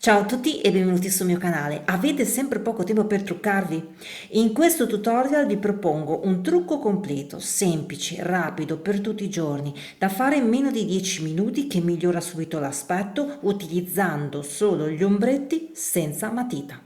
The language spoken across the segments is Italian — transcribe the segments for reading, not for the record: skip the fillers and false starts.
Ciao a tutti e benvenuti sul mio canale. Avete sempre poco tempo per truccarvi? In questo tutorial vi propongo un trucco completo, semplice, rapido, per tutti i giorni, da fare in meno di 10 minuti che migliora subito l'aspetto utilizzando solo gli ombretti senza matita.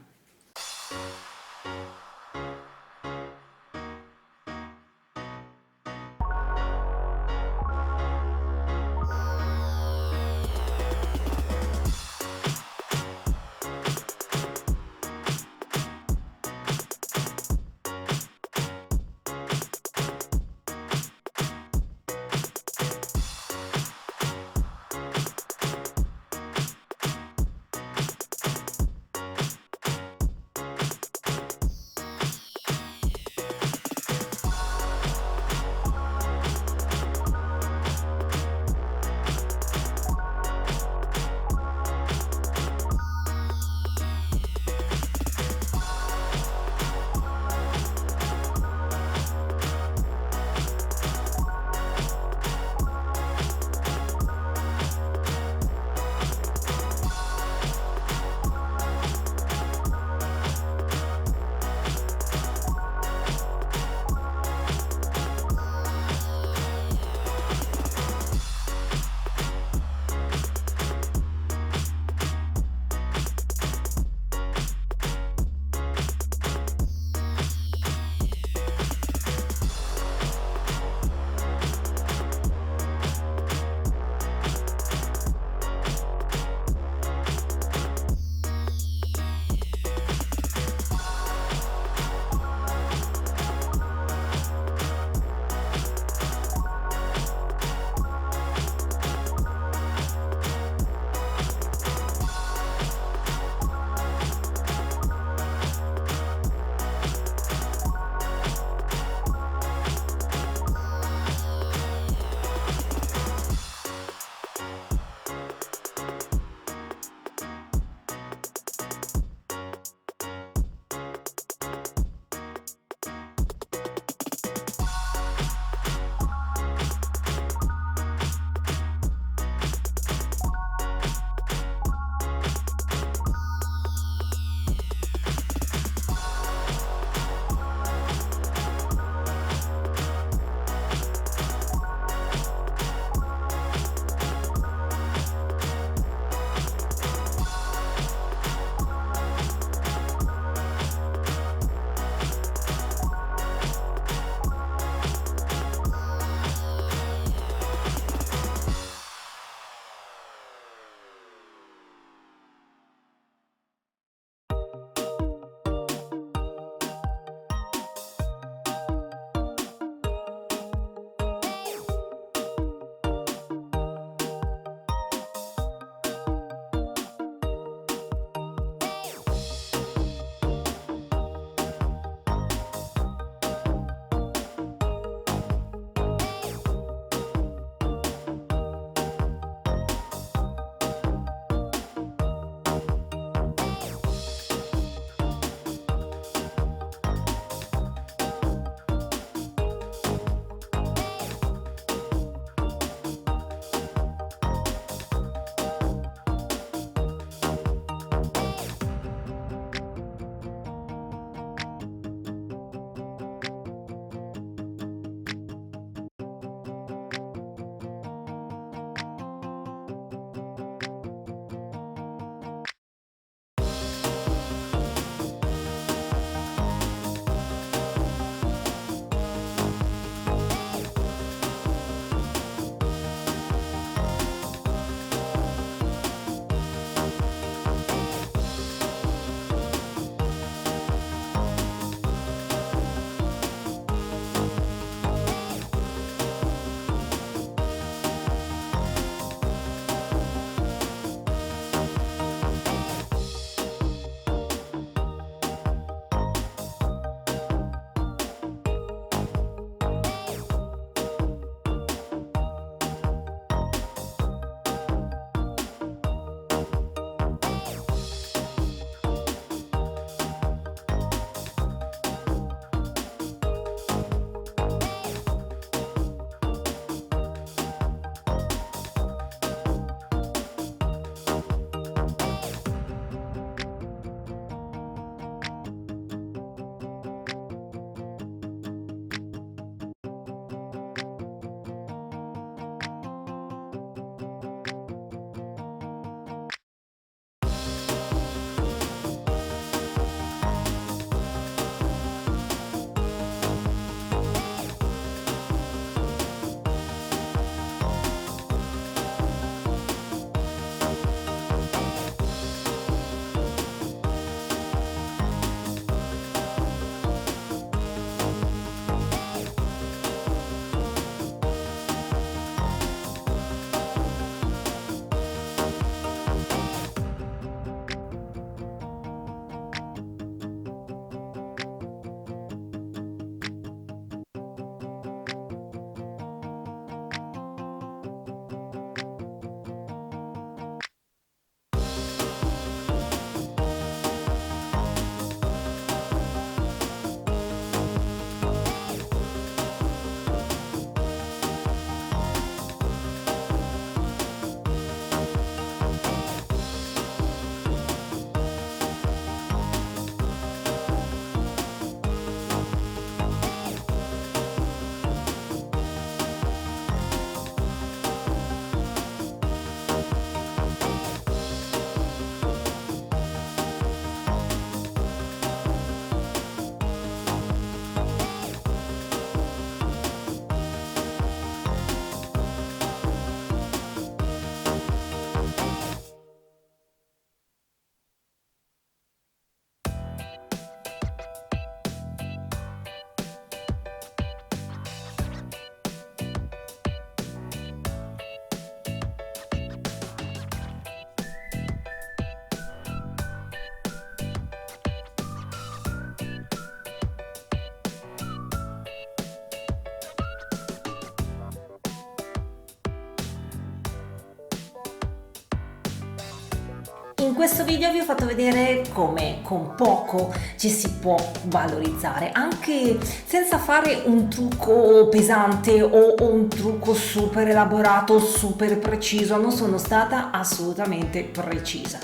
In questo video vi ho fatto vedere come con poco ci si può valorizzare, anche senza fare un trucco pesante o un trucco super elaborato, super preciso. Non sono stata assolutamente precisa.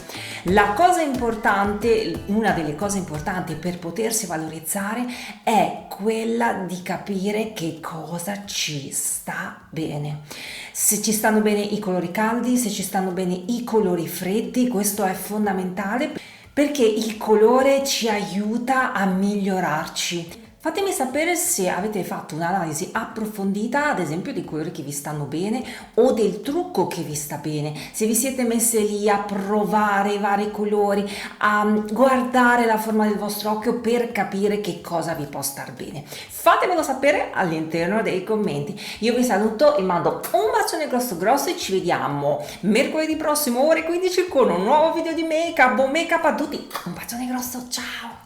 La cosa importante, una delle cose importanti per potersi valorizzare è quella di capire che cosa ci sta bene. Se ci stanno bene i colori caldi, se ci stanno bene i colori freddi, questo è fondamentale perché il colore ci aiuta a migliorarci. Fatemi sapere se avete fatto un'analisi approfondita, ad esempio, dei colori che vi stanno bene o del trucco che vi sta bene, se vi siete messe lì a provare i vari colori, a guardare la forma del vostro occhio per capire che cosa vi può star bene. Fatemelo sapere all'interno dei commenti. Io vi saluto e mando un bacione grosso grosso e ci vediamo mercoledì prossimo ore 15 con un nuovo video di make up. Buon make up a tutti, un bacione grosso, ciao!